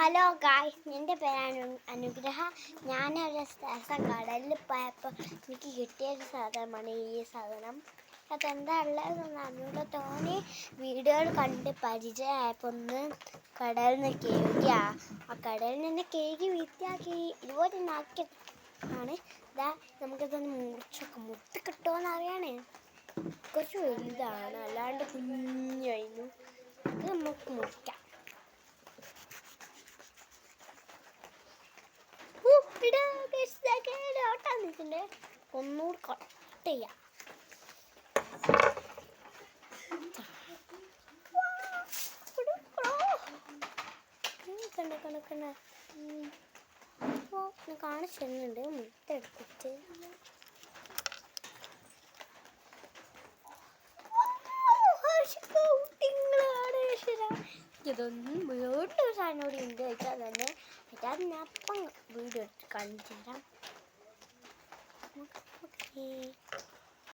Hello guys, എൻ്റെ പേരാണ് അനുഗ്രഹ. ഞാനൊരു ദിവസം കടലിൽ പോയപ്പോൾ എനിക്ക് കിട്ടിയൊരു സാധനമാണ് ഈ സാധനം. അതെന്താ ഉള്ളതെന്ന് അറിഞ്ഞൂടെ. തോനെ വീഡിയോകൾ കണ്ട് പരിചയമായപ്പോൾ ഒന്ന് കടലിൽ നിന്ന് കേൾക്കുക. ആ കടലിൽ നിന്ന് കേൾക്കി വൃത്തിയാക്കി ഇതുപോലെ നാക്കി ആണ്. ഇതാ നമുക്കിതൊന്ന് മുറിച്ച് കിട്ടുമോയെന്ന് അറിയണേ. കുറച്ച് വലുതാണ്, അല്ലാണ്ട് കുഞ്ഞായിരുന്നു. ഇത് നമുക്ക് മുറിക്കാം. ഒന്നുകൂടി കട്ട് ചെയ്യാം. കാണിച്ചിരുന്നുണ്ട് മുത്തെടുത്തിട്ട്. ഇതൊന്നും വീട്ടിലൊരു സാധനം കൂടി ഉണ്ട് വെച്ചാൽ തന്നെ അത് ഞാൻ അപ്പം വീഡിയോ എടുത്ത് കാണിച്ചു തരാം.